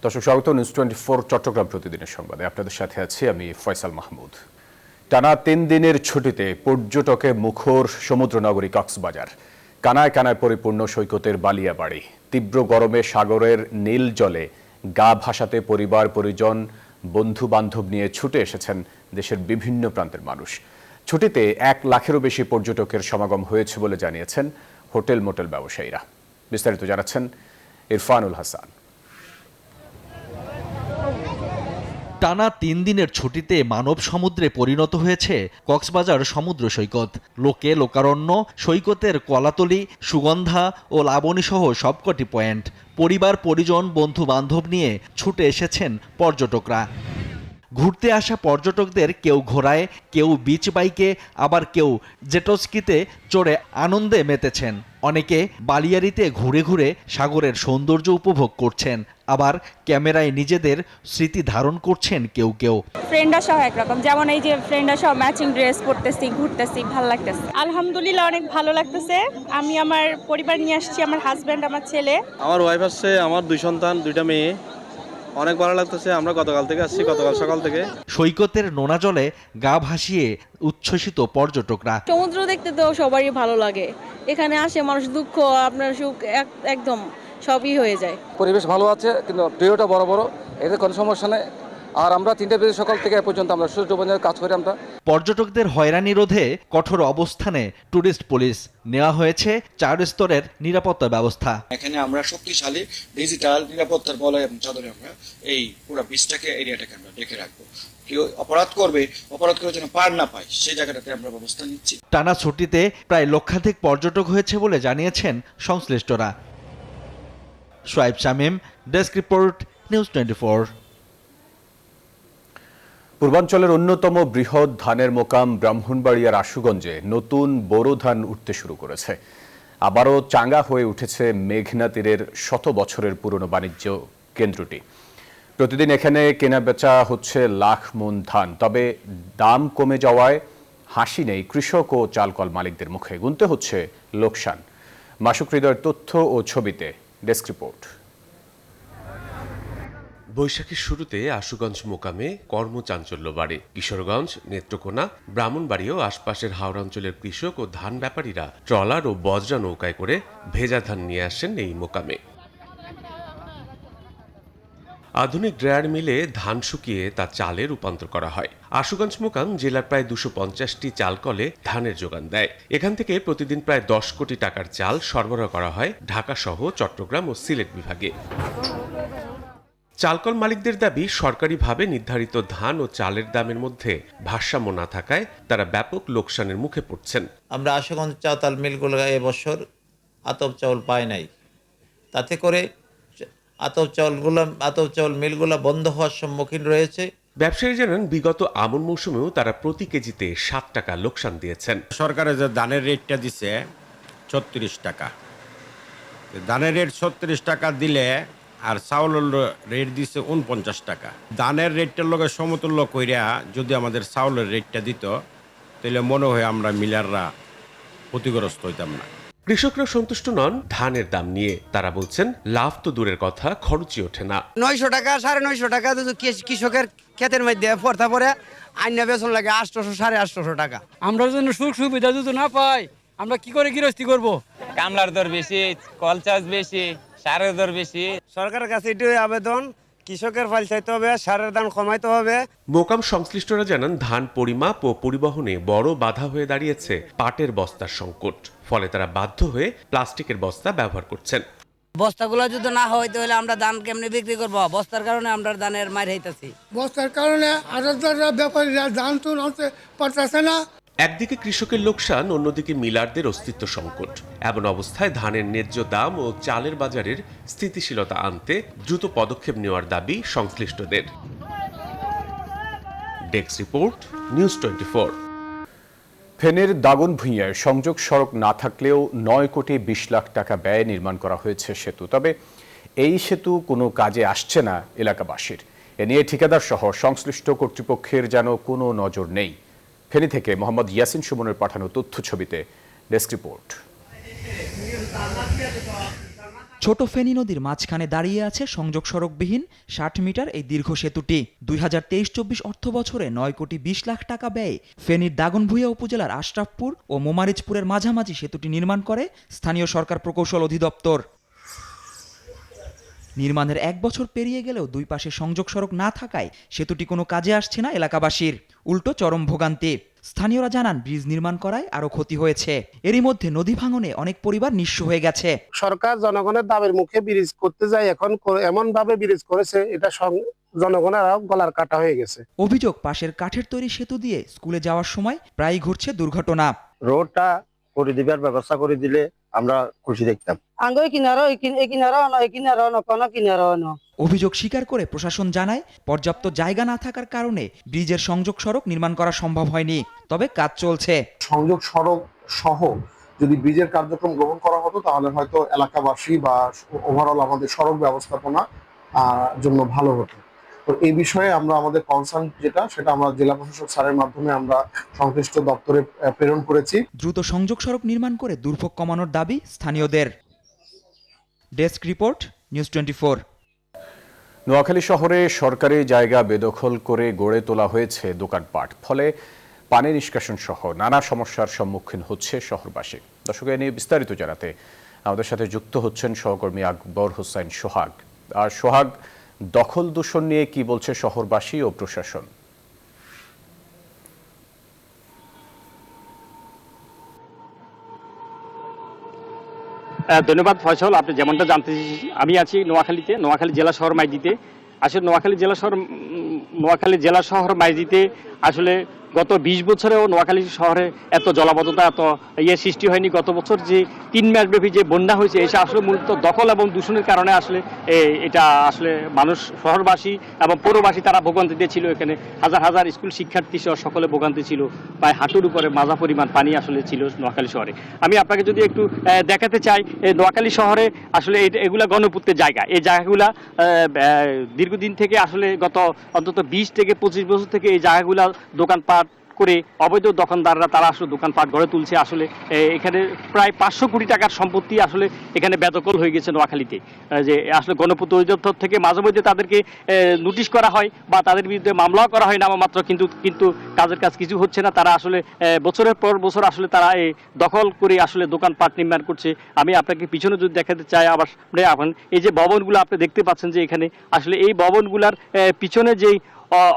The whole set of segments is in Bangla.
দর্শক স্বাগত নিউজ 24 চট্টগ্রাম প্রতিদিনের সংবাদে আপনাদের সাথে আছি আমি ফয়সাল মাহমুদ। টানা 3 দিনের ছুটিতে পর্যটকে মুখর সমুদ্রনগরী কক্সবাজার। কানায় কানায় পরিপূর্ণ সৈকতের বালিয়াবাড়ি। তীব্র গরমে সাগরের নীল জলে গা ভাসাতে পরিবার পরিজন বন্ধু বান্ধব নিয়ে ছুটে এসেছেন দেশের বিভিন্ন প্রান্তের মানুষ। ছুটিতে 1 লাখেরও বেশি পর্যটকের সমাগম হয়েছে বলে জানিয়েছেন হোটেল মোটেল ব্যবসায়ীরা। বিস্তারিত জানাচ্ছেন ইরফানুল হাসান। টানা 3 দিনের ছুটিতে মানব সমুদ্রে পরিণত হয়েছে কক্সবাজার সমুদ্র সৈকত। লোকে লোকারণ্য, সৈকতের কলাতলি, সুগন্ধা ও লাবণী সহ সবকটি পয়েন্ট। পরিবার পরিজন বন্ধু বান্ধব নিয়ে ছুটে এসেছেন পর্যটকরা। ঘুরতে আসা পর্যটকদের কেউ ঘোড়ায়, কেউ বিচ বাইকে, আবার কেউ জেটস্কিতে চড়ে আনন্দে মেতেছেন। অনেকে বালিয়াড়িতে ঘুরে ঘুরে সাগরের সৌন্দর্য উপভোগ করছেন, আবার ক্যামেরায় নিজেদের স্মৃতি ধারণ করছেন কেউ কেউ। ফ্রেন্ডরা সহ একরকম, যেমন এই যে ফ্রেন্ডরা সব ম্যাচিং ড্রেস পরতেছি, ঘুরতেছি, ভালো লাগতেছে। আলহামদুলিল্লাহ অনেক ভালো লাগতেছে। আমি আমার পরিবার নিয়ে আসছি, আমার হাজব্যান্ড, আমার ছেলে, আমার ওয়াইফ আসছে, আমার 2 সন্তান, 2টা মেয়ে। অনেক ভালো লাগতেছে। আমরা গতকাল থেকে আসছি, গতকাল সকাল থেকে। সৈকতের নোনা জলে গা ভাসিয়ে উচ্ছ্বসিত পর্যটকরা। সমুদ্র দেখতে তো সবারই ভালো লাগে। এখানে আসে মানুষ দুঃখ, আপনার সুখ একদম সবই হয়ে যায়। পরিবেশ ভালো আছে, কিন্তু ঢেউটা বড় বড়, এতে কোনো সমস্যা নেই। আর আমরা 3টা বেজে সকাল থেকে এ পর্যন্ত আমরা সূর্য বন্ধের কাজ করি। আমরা পর্যটকদের হয়রানি রোধে কঠোর অবস্থানে ট্যুরিস্ট পুলিশ নেওয়া হয়েছে 4 স্তরের নিরাপত্তা ব্যবস্থা। এখানে আমরা শক্তিশালী ডিজিটাল নিরাপত্তার বলয় এবং চাদরে আমরা এই পুরো বিচটাকে, এরিয়াটাকে আমরা দেখে রাখবো। কেউ অপরাধ করে যেন পার না পায়, সেই জায়গাটাতে আমরা ব্যবস্থা নিচ্ছি। টানা ছুটিতে প্রায় লক্ষাধিক পর্যটক হয়েছে বলে জানিয়েছেন সংশ্লিষ্টরা। Shoaib Shamim, desk report, news 24। পূর্বাঞ্চলের অন্যতম বৃহৎ ধানের মোকাম ব্রাহ্মণবাড়িয়ার আশুগঞ্জে নতুন বোরো ধান উঠতে শুরু করেছে। আবারও চাঙ্গা হয়ে উঠেছে মেঘনা তীরের 100 বছরের পুরনো বাণিজ্য কেন্দ্রটি। প্রতিদিন এখানে কেনা বেচা হচ্ছে লাখ মন ধান। তবে দাম কমে যাওয়ায় হাসি নেই কৃষক ও চালকল মালিকদের মুখে। গুনতে হচ্ছে লোকসান। মাসুক হৃদয়ের তথ্য ও ছবিতে ডেস্ক রিপোর্ট। বৈশাখের শুরুতে আশুগঞ্জ মোকামে কর্মচাঞ্চল্য বাড়ে। কিশোরগঞ্জ, নেত্রকোনা, ব্রাহ্মণবাড়ি ও আশপাশের হাওড়া অঞ্চলের কৃষক ও ধান ব্যাপারীরা ট্রলার ও বজরা নৌকায় করে ভেজা ধান নিয়ে আসেন এই মোকামে। আধুনিক ড্রায়ার মিলে ধান শুকিয়ে তা চালে রূপান্তর করা হয়। আশুগঞ্জ মোকাম জেলার প্রায় 250টি চালকলে ধানের যোগান দেয়। এখান থেকে প্রতিদিন প্রায় 10 কোটি টাকার চাল সরবরাহ করা হয় ঢাকা সহ চট্টগ্রাম ও সিলেট বিভাগে। চালকল মালিকদের দাবি, সরকারিভাবে নির্ধারিত ধান ও চালের দামের মধ্যে ভারসাম্য না থাকায় তারা ব্যাপক লোকসানের মুখে পড়ছেন। আমরা আশুগঞ্জ চাউতাল মিলগুলো এবছর আতপ চাউল পাই নাই। তাতে করে আতপ চাউল মিলগুলো বন্ধ হওয়ার সম্মুখীন রয়েছে। ব্যবসায়ী জানান, বিগত আমন মৌসুমেও তারা প্রতি কেজিতে 7 টাকা লোকসান দিয়েছেন। সরকারের যে ধানের রেটটা দিছে 36 টাকা, ধানের রেট 36 টাকা দিলে আর চাউলের রেট দিছে 49 টাকা। ধানের রেটটার লগে সমতুল্য কইরা যদি আমাদের চাউলের রেটটা দিত, তাহলে মনে হয় আমরা মিলাররা ক্ষতিগ্রস্ত হইতাম না। কৃষকরা সন্তুষ্ট নন ধানের দাম নিয়ে। তারা বলছেন, লাভ তো দূরের কথা, খরচই ওঠে না। 900 টাকা, 950 টাকা কৃষকের ক্ষেতের মধ্যে পড়তা পরে আইনা বেতন লাগে 800, 850 টাকা। আমরা যেন সুখ সুবিধা যদি না পাই, আমরা কি করে গৃহস্থী করব? কামলার দর বেশি, কল চার্জ বেশি, সারের দর বেশি। সরকারের কাছে এটাই আবেদন, কৃষকের ফাইল চাইতে হবে, সারের দাম কমাইতে হবে। মোকাম সংশ্লিষ্টরা জানান, ধান পরিমাপ ও পরিবহনে বড় বাধা হয়ে দাঁড়িয়েছে পাটের বস্তার সংকট। ফলে তারা বাধ্য হয়ে প্লাস্টিকের বস্তা ব্যবহার করছেন। বস্তাগুলো যদি না হয় তাহলে আমরা ধান কেমনে বিক্রি করব? বস্তার কারণে আমরা ধানের মার হইতাছি। বস্তার কারণে আড়তদাররা, ব্যাপারীরা ধান তো আনতে পারতেছে না। একদিকে কৃষকের লোকসান, অন্যদিকে মিলারদের অস্তিত্ব সংকট। এমন অবস্থায় ধানের ন্যায্য দাম ও চালের বাজারের স্থিতিশীলতা আনতে দ্রুত পদক্ষেপ নেওয়ার দাবি সংশ্লিষ্টদের। Desk report, news 24। ফেনীর দাগনভূঞায় সংযোগ সড়ক না থাকলেও 9 কোটি 20 লাখ টাকা ব্যয়ে নির্মাণ করা হয়েছে সেতু। তবে এই সেতু কোনো কাজে আসছে না এলাকাবাসীর। এ নিয়ে ঠিকাদার সহ সংশ্লিষ্ট কর্তৃপক্ষের যেন কোনো নজর নেই। ফেনী থেকে মোহাম্মদ ইয়াসিন সুমনের পাঠানো তথ্য ছবিতে ডেস্ক রিপোর্ট। ছোট ফেনী নদীর মাঝখানে দাঁড়িয়ে আছে সংযোগ সড়কবিহীন ৬০ মিটার এই দীর্ঘ সেতুটি ২০২৩-২৪ অর্থ বছরে ৯ কোটি ২০ লাখ টাকা ব্যয়ে ফেনীর দাগনভূঞা উপজেলার আশরাফপুর ও মোমারিজপুরের মাঝামাঝি সেতুটি নির্মাণ করে স্থানীয় সরকার প্রকৌশল অধিদপ্তর। নির্মাণের ১ বছর পেরিয়ে গেলেও দুই পাশে সংযোগ সড়ক না থাকায় সেতুটি কোনো কাজে আসছে না এলাকাবাসীর, উল্টো চরম ভোগান্তি। স্থানীয়রা জানান ব্রিজ নির্মাণ করায় আরও ক্ষতি হয়েছে। এরই মধ্যে নদী ভাঙনে অনেক পরিবার নিঃস্ব হয়ে গেছে। সরকার জনগণের দাবির মুখে ব্রিজ করতে যায়, এখন এমন ভাবে ব্রিজ করেছে এটা জনগণের গলার কাটা হয়ে গেছে। অভিযোগ, পাশের কাঠের তৈরি সেতু দিয়ে স্কুলে যাওয়ার সময় প্রায়ই ঘটছে দুর্ঘটনা। রোডটা করে দিবার ব্যবস্থা করে দিলে আমরা খুশি দেখতাম। অভিযোগ স্বীকার করে প্রশাসন জানায় পর্যাপ্ত জায়গা না থাকার কারণে ব্রিজের সংযোগ সড়ক নির্মাণ করা সম্ভব হয়নি, তবে কাজ চলছে। সংযোগ সড়ক সহ যদি ব্রিজের কার্যক্রম গ্রহণ করা হতো তাহলে হয়তো এলাকাবাসী বা ওভারঅল আমাদের সড়ক ব্যবস্থাপনা জন্য ভালো হতো। তো এই বিষয়ে আমরা আমাদের কনসার্ন সেটা আমরা জেলা প্রশাসক স্যারের মাধ্যমে আমরা সংশ্লিষ্ট দপ্তরে প্রেরণ করেছি। দ্রুত সংযোগ সড়ক নির্মাণ করে দুর্ভোগ কমানোর দাবি স্থানীয়দের। Desk report, news 24। নোয়াখালী শহরে সরকারি জায়গা বেদখল করে গড়ে তোলা হয়েছে দোকানপাট, ফলে পানি নিষ্কাশন সহ নানা সমস্যার সম্মুখীন হচ্ছে শহরবাসী। দর্শক, এ নিয়ে বিস্তারিত জানাতে আমাদের সাথে যুক্ত হচ্ছেন সহকর্মী আকবর হোসেন সোহাগ। আর সোহাগ, দখল দূষণ নিয়ে কি বলছে শহরবাসী ও প্রশাসন? ধন্যবাদ ফয়সল। আপনি যেমনটা জানতে আমি আছি নোয়াখালীতে, নোয়াখালী জেলা শহর মাইজদিতে। আসলে নোয়াখালী জেলা শহর মাইজদিতে আসলে গত ২০ বছরেও নোয়াখালী শহরে এত জলাবদ্ধতা, এত সৃষ্টি হয়নি। গত বছর যে ৩ মাসব্যাপী যে বন্যা হয়েছে, এটা আসলে মূলত দখল এবং দূষণের কারণে আসলে এটা আসলে মানুষ, শহরবাসী এবং পৌরবাসী তারা ভোগান্তিতে ছিল। এখানে হাজার হাজার স্কুল শিক্ষার্থী সহ সকলে ভোগান্তি ছিল। প্রায় হাঁটুর উপরে মাজা পরিমাণ পানি আসলে ছিল নোয়াখালী শহরে। আমি আপনাকে যদি একটু দেখাতে চাই, নোয়াখালী শহরে আসলে এগুলা গণপূর্তের জায়গা। এই জায়গাগুলা দীর্ঘদিন থেকে আসলে গত অন্তত ২০ থেকে ২৫ বছর থেকে এই জায়গাগুলা দোকানপাট করে অবৈধ দোকানদাররা তারা আসলে দোকানপাট গড়ে তুলছে। আসলে এখানে প্রায় ৫০০ কোটি টাকার সম্পত্তি আসলে এখানে বেদখল হয়ে গেছে নোয়াখালীতে। যে আসলে গণপূর্ত অধিদপ্তর থেকে মাঝে মধ্যে তাদেরকে নোটিশ করা হয় বা তাদের বিরুদ্ধে মামলাও করা হয় নামমাত্র, কিন্তু কাজের কাজ কিছু হচ্ছে না। তারা আসলে বছরের পর বছর আসলে তারা এই দখল করে আসলে দোকানপাট নির্মাণ করছে। আমি আপনাকে পিছনে যদি দেখাতে চাই, আবার এই যে ভবনগুলো আপনি দেখতে পাচ্ছেন যে এখানে আসলে এই ভবনগুলার পিছনে যেই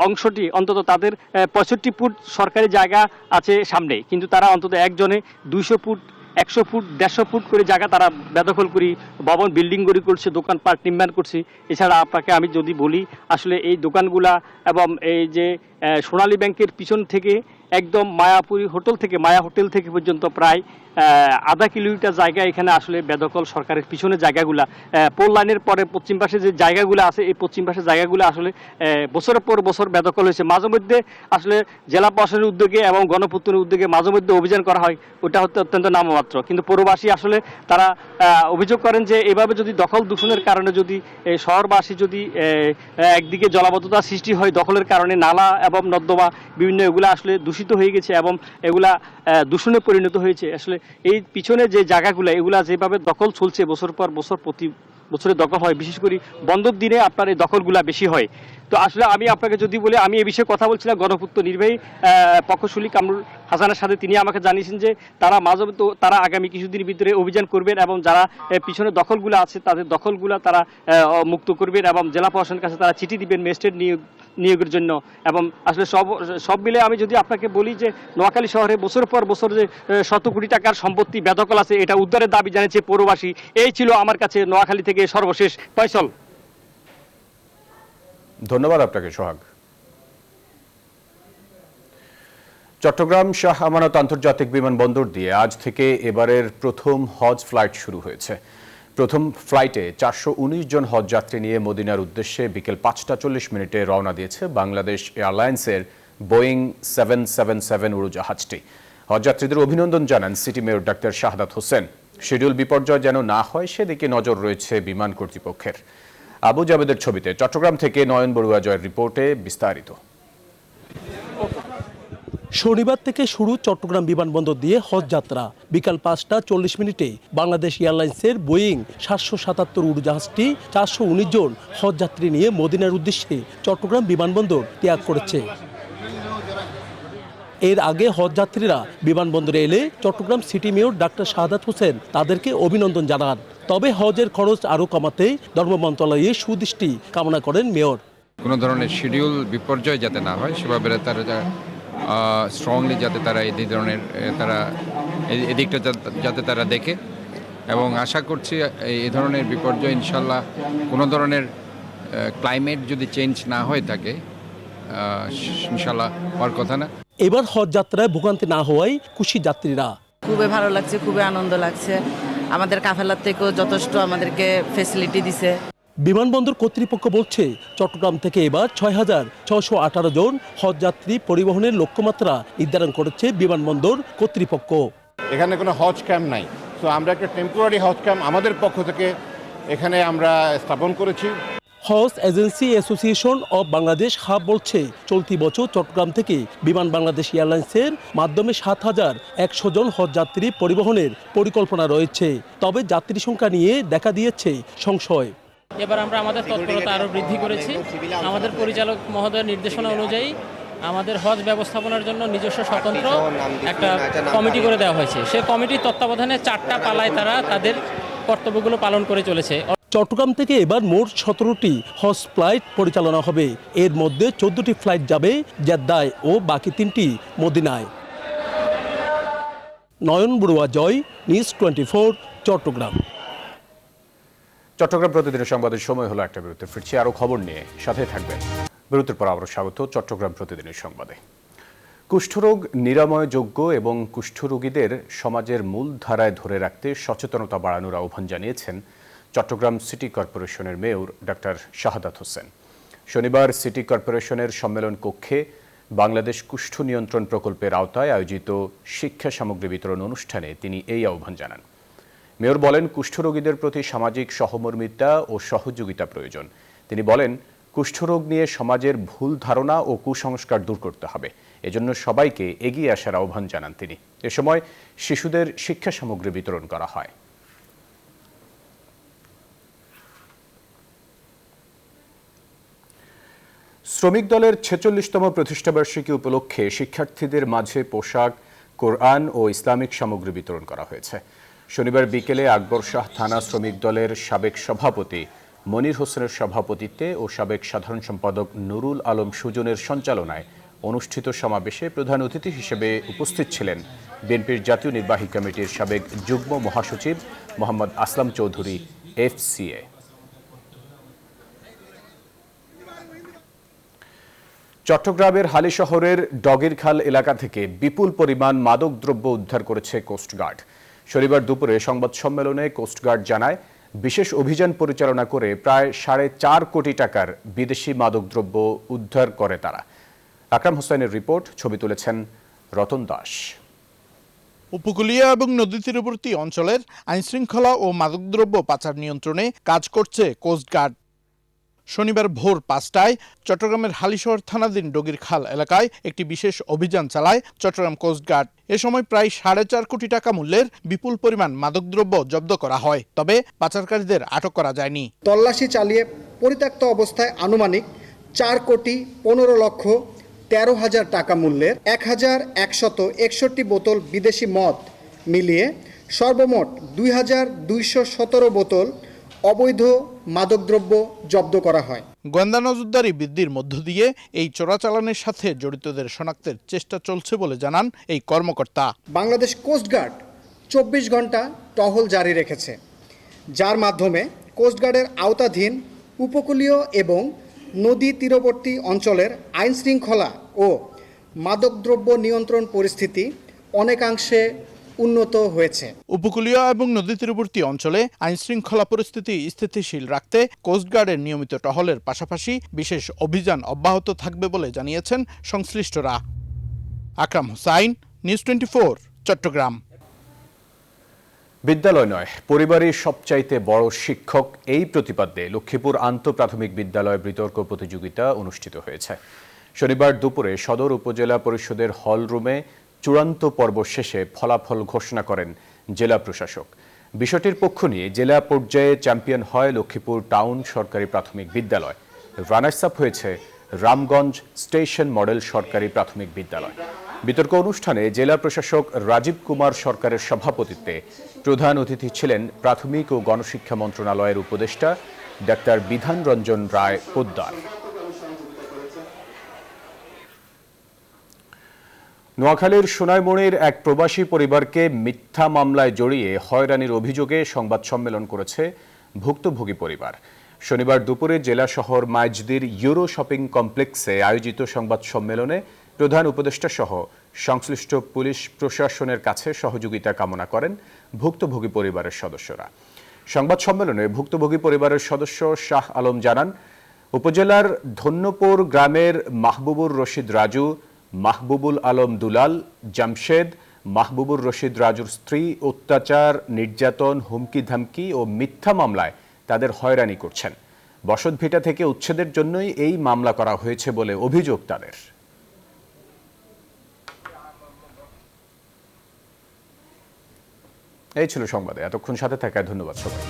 অংশটি অন্তত তাদের ৬৫ ফুট সরকারি জায়গা আছে সামনে, কিন্তু তারা অন্তত একজনে ২০০ ফুট, ১০০ ফুট, ১৫০ ফুট করে জায়গা তারা বেদখল করি বিল্ডিং গড়ি করছে, দোকানপাট নির্মাণ করছে। এছাড়া আপনাকে আমি যদি বলি, আসলে এই দোকানগুলা এবং এই যে সোনালী ব্যাংকের পিছন থেকে একদম মায়াপুরি হোটেল থেকে, মায়া হোটেল থেকে পর্যন্ত প্রায় আধা কিলোমিটার জায়গা এখানে আসলে বেদখল সরকারের পিছনে জায়গাগুলা। পোল লাইনের পরে পশ্চিম পাশে যে জায়গাগুলো আছে, এই পশ্চিম পাশের জায়গাগুলো আসলে বছরের পর বছর বেদখল হয়েছে। মাঝে মধ্যে আসলে জেলা প্রশাসনের উদ্যোগে এবং গণপূর্তের উদ্যোগে মাঝে মধ্যে অভিযান করা হয়, ওটা হচ্ছে অত্যন্ত নামমাত্র। কিন্তু পৌরবাসী আসলে তারা অভিযোগ করেন যে এভাবে যদি দখল দূষণের কারণে যদি শহরবাসী যদি একদিকে জলাবদ্ধতা সৃষ্টি হয়, দখলের কারণে নালা এবং নর্দমা বিভিন্ন এগুলা আসলে দূষিত হয়ে গেছে এবং এগুলা দূষণে পরিণত হয়েছে। আসলে এই পিছনে যে জায়গাগুলো, এগুলা যেভাবে দখল চলছে বছর পর বছর, প্রতি বছরে দখল হয়, বিশেষ করে বন্ধর দিনে আপনার এই দখলগুলা বেশি হয়। তো আসলে আমি আপনাকে যদি বলি, আমি এই বিষয়ে কথা বলছিলাম গণপূর্ত নির্বাহী প্রকৌশলী কামরুল হাসানের সাথে। তিনি আমাকে জানিয়েছেন যে তারা আগামী কিছুদিনের ভিতরে অভিযান করবেন এবং যারা পিছনে দখলগুলো আছে তাদের দখলগুলা তারা মুক্ত করবেন এবং জেলা প্রশাসনের কাছে তারা চিঠি দিবেন ম্যাজিস্ট্রেট নিয়োগের জন্য। এবং আসলে সব মিলে আমি যদি আপনাকে বলি যে নোয়াখালী শহরে বছর পর বছর যে ১০০ কোটি টাকার সম্পত্তি বেদখল আছে, এটা উদ্ধারের দাবি জানিয়েছে পৌরবাসী। এই ছিল আমার কাছে নোয়াখালী থেকে সর্বশেষ। ফয়সল, ধন্যবাদ আপনাকে সোহাগ। চট্টগ্রাম শাহ আমানত আন্তর্জাতিক বিমানবন্দর দিয়ে আজ থেকে এবারের প্রথম হজ ফ্লাইট শুরু হয়েছে। প্রথম ফ্লাইটে ৪১৯ জন হজ যাত্রী নিয়ে মদিনার উদ্দেশ্যে বিকেল ৫টা ৪০ মিনিটে রওনা দিয়েছে বাংলাদেশ এয়ারলাইন্সের বোয়িং 777 উড়োজাহাজটি। হজযাত্রীদের অভিনন্দন জানান city mayor doctor Shahadat Hossain. Schedule বিপর্যয় যেন না হয় সেদিকে নজর রয়েছে বিমান কর্তৃপক্ষের। আবু জাবেদের ছবিতে চট্টগ্রাম থেকে নয়ন বড়ুয়া জয়ের রিপোর্টে বিস্তারিত। শনিবার থেকে শুরু চট্টগ্রাম বিমানবন্দর দিয়ে হজ যাত্রা। বিকাল 5টা 40 মিনিটে বাংলাদেশ এয়ারলাইন্সের বোয়িং 777 উড়োজাহাজটি 419 জন হজ যাত্রী নিয়ে মদিনার উদ্দেশ্যে চট্টগ্রাম বিমানবন্দর ত্যাগ করেছে। এর আগে হজ যাত্রীরা বিমানবন্দরে এলে Chittagong city mayor doctor Shahadat Hossain তাদেরকে অভিনন্দন জানান। তবে হজের খরচ আরও কমাতে ধর্ম মন্ত্রণালয়ে সুদৃষ্টি কামনা করেন মেয়র। কোনো ধরনের শিডিউল বিপর্যয় যাতে না হয় সেভাবে তারা স্ট্রংলি যাতে তারা এই ধরনের এদিকটা যাতে তারা দেখে, এবং আশা করছি এই ধরনের বিপর্যয় ইনশাল্লাহ কোনো ধরনের ক্লাইমেট যদি চেঞ্জ না হয়ে থাকে ইনশাল্লাহ হওয়ার কথা না। এবার হজ যাত্রায় ভোগান্তি না হওয়ায় খুশি যাত্রীরা। খুবই ভালো লাগছে, খুবই আনন্দ লাগছে। আমাদের কাফেলার থেকেও যথেষ্ট আমাদেরকে ফেসিলিটি দিছে। বিমানবন্দর কর্তৃপক্ষ বলছে চট্টগ্রাম থেকে এবার 6,618 জন হজ যাত্রী পরিবহনের লক্ষ্যমাত্রা নির্ধারণ করেছে বিমানবন্দর কর্তৃপক্ষ। এখানে কোনো হজ ক্যাম্প নাই, তো আমরা একটা টেম্পোরারি হজ ক্যাম্প আমাদের পক্ষ থেকে এখানে আমরা স্থাপন করেছি। Hajj agency association of Bangladesh HAB বলছে চলতি বছর চট্টগ্রাম থেকে বিমান বাংলাদেশ এয়ারলাইন্সের মাধ্যমে 7,100 জন হজ যাত্রী পরিবহনের পরিকল্পনা রয়েছে। তবে যাত্রী সংখ্যা নিয়ে দেখা দিয়েছে সংশয়। এবার আমরা আমাদের তৎপরতা আরও বৃদ্ধি করেছি। আমাদের পরিচালক মহোদয়ের নির্দেশনা অনুযায়ী আমাদের হজ ব্যবস্থাপনার জন্য নিজস্ব স্বতন্ত্র একটা কমিটি করে দেওয়া হয়েছে। সেই কমিটির তত্ত্বাবধানে 4টা পালায় তারা তাদের কর্তব্যগুলো পালন করে চলেছে। চট্টগ্রাম থেকে এবার মোট 17টি হজ ফ্লাইট পরিচালনা হবে। এর মধ্যে 14টি ফ্লাইট যাবে জেদ্দায় ও বাকি 3টি মদিনায়। নয়ন বড়ুয়া জয়, নিউজ 24, চট্টগ্রাম। চট্টগ্রাম প্রতিদিনের সংবাদের সময় হলো একটা বিরতি। ফিরছি আরও খবর নিয়ে, সাথে থাকবেন। বিরতির পর আবারও স্বাগত চট্টগ্রাম প্রতিদিনের সংবাদে। কুষ্ঠরোগ নিরাময়যোগ্য এবং কুষ্ঠরোগীদের সমাজের মূল ধারায় ধরে রাখতে সচেতনতা বাড়ানোর আহ্বান জানিয়েছেন চট্টগ্রাম সিটি কর্পোরেশনের মেয়র ডাক্তার শাহাদাত হোসেন। শনিবার সিটি কর্পোরেশনের সম্মেলন কক্ষে বাংলাদেশ কুষ্ঠ নিয়ন্ত্রণ প্রকল্পের আওতায় আয়োজিত শিক্ষা সামগ্রী বিতরণ অনুষ্ঠানে তিনি এই আহ্বান জানান। মেয়র বলেন, কুষ্ঠরোগীদের প্রতি সামাজিক সহমর্মিতা ও সহযোগিতা প্রয়োজন। তিনি বলেন, কুষ্ঠরোগ নিয়ে সমাজের ভুল ধারণা ও কুসংস্কার দূর করতে হবে। এজন্য সবাইকে এগিয়ে আসার আহ্বান জানান তিনি। এ সময় শিশুদের শিক্ষা সামগ্রী বিতরণ করা হয়। শ্রমিক দলের 46তম প্রতিষ্ঠাবার্ষিকী উপলক্ষে শিক্ষার্থীদের মাঝে পোশাক, কোরআন ও ইসলামিক সামগ্রী বিতরণ করা হয়েছে। শনিবার বিকেলে আকবর শাহ থানা শ্রমিক দলের সাবেক সভাপতি মনির হোসেনের সভাপতিত্বে ও সাবেক সাধারণ সম্পাদক নুরুল আলম সুজনের সঞ্চালনায় অনুষ্ঠিত সমাবেশে প্রধান অতিথি হিসেবে উপস্থিত ছিলেন বিএনপির জাতীয় নির্বাহী কমিটির সাবেক যুগ্ম মহাসচিব মোহাম্মদ আসলাম চৌধুরী FCA। চট্টগ্রামের হালিশহরের ডগিরখাল এলাকা থেকে বিপুল পরিমাণ মাদকদ্রব্য উদ্ধার করেছে কোস্টগার্ড। শনিবার দুপুরে সংবাদ সম্মেলনে কোস্টগার্ড জানায়, বিশেষ অভিযান পরিচালনা করে প্রায় 4.5 কোটি টাকার বিদেশি মাদকদ্রব্য উদ্ধার করে তারা। আকরাম হোসেনের রিপোর্ট, ছবি তুলেছেন রতন দাস। উপকূলীয় এবং নদী তীরবর্তী অঞ্চলের আইনশৃঙ্খলা ও মাদকদ্রব্য পাচার নিয়ন্ত্রণে কাজ করছে কোস্টগার্ড। শনিবার ভোর 5টায় চট্টগ্রামের হালিশহর থানাধীন ডগিরখাল এলাকায় একটি বিশেষ অভিযান চালায় চট্টগ্রাম কোস্টগার্ড। এ সময় প্রায় 4.5 কোটি টাকা মূল্যের বিপুল পরিমাণ মাদকদ্রব্য জব্দ করা হয়, তবে পাচারকারীদের আটক করা যায়নি। তল্লাশি চালিয়ে পরিত্যক্ত অবস্থায় আনুমানিক 4,15,13,000 টাকা মূল্যের 1,161 বোতল বিদেশি মদ মিলিয়ে সর্বমোট 2,217 বোতল অবৈধ মাদকদ্রব্য জব্দ করা হয়। গোয়েন্দা নজরদারি বৃদ্ধির মধ্য দিয়ে এই চোরাচালানের সাথে জড়িতদের শনাক্তের চেষ্টা চলছে বলে জানান এই কর্মকর্তা। বাংলাদেশ কোস্টগার্ড 24 ঘন্টা টহল জারি রেখেছে, যার মাধ্যমে কোস্টগার্ডের আওতাধীন উপকূলীয় এবং নদী তীরবর্তী অঞ্চলের আইনশৃঙ্খলা ও মাদকদ্রব্য নিয়ন্ত্রণ পরিস্থিতি অনেকাংশে উন্নত হয়েছে। উপকূলীয় এবং নদী তীরবর্তী অঞ্চলে আইনশৃঙ্খলা পরিস্থিতি স্থিতিশীল রাখতে কোস্টগার্ডের নিয়মিত টহলের পাশাপাশি বিশেষ অভিযান অব্যাহত থাকবে বলে জানিয়েছেন সংশ্লিষ্টরা। আকরাম হোসাইন, নিউজ 24, চট্টগ্রাম। বিদ্যালয় নয়, পরিবারের সবচাইতে বড় শিক্ষক, এই প্রতিপাদ্যে লক্ষ্মীপুর আন্তঃপ্রাথমিক বিদ্যালয় বিতর্ক প্রতিযোগিতা অনুষ্ঠিত হয়েছে। শনিবার দুপুরে সদর উপজেলা পরিষদের হল রুমে চূড়ান্ত পর্ব শেষে ফলাফল ঘোষণা করেন জেলা প্রশাসক। বিষয়টির পক্ষ নিয়ে জেলা পর্যায়ে চ্যাম্পিয়ন হয় লক্ষ্মীপুর টাউন সরকারি প্রাথমিক বিদ্যালয়। রানার্স আপ হয়েছে রামগঞ্জ স্টেশন মডেল সরকারি প্রাথমিক বিদ্যালয়। বিতর্ক অনুষ্ঠানে জেলা প্রশাসক রাজীব কুমার সরকারের সভাপতিত্বে প্রধান অতিথি ছিলেন প্রাথমিক ও গণশিক্ষা মন্ত্রণালয়ের উপদেষ্টা ডাক্তার বিধান রঞ্জন রায় পোদ্দার। নোয়াখালীর সোনাইমুড়ির এক প্রবাসী পরিবারকে মিথ্যা মামলায় জড়িয়ে হয়রানির অভিযোগে সংবাদ সম্মেলন করেছে ভুক্তভোগী পরিবার। শনিবার দুপুরে জেলা শহর মাইজদির ইউরো শপিং কমপ্লেক্সে আয়োজিত সংবাদ সম্মেলনে প্রধান উপদেষ্টা সহ সংশ্লিষ্ট পুলিশ প্রশাসনের কাছে সহযোগিতা কামনা করেন ভুক্তভোগী পরিবারের সদস্যরা। সংবাদ সম্মেলনে ভুক্তভোগী পরিবারের সদস্য শাহ আলম জানান, উপজেলার ধন্যপুর গ্রামের মাহবুবুর রশিদ রাজু, মাহবুবুল আলম দুলাল, জামশেদ, মাহবুবুর রশিদ রাজুর স্ত্রী অত্যাচার, নির্যাতন, হুমকি ধামকি ও মিথ্যা মামলায় তাদের হয়রানি করছেন। বসতভিটা থেকে উচ্ছেদের জন্যই এই মামলা করা হয়েছে বলে অভিযোগ তাদের। এই ছিল সংবাদে। এতক্ষণ সাথে থাকায় ধন্যবাদ সবাই।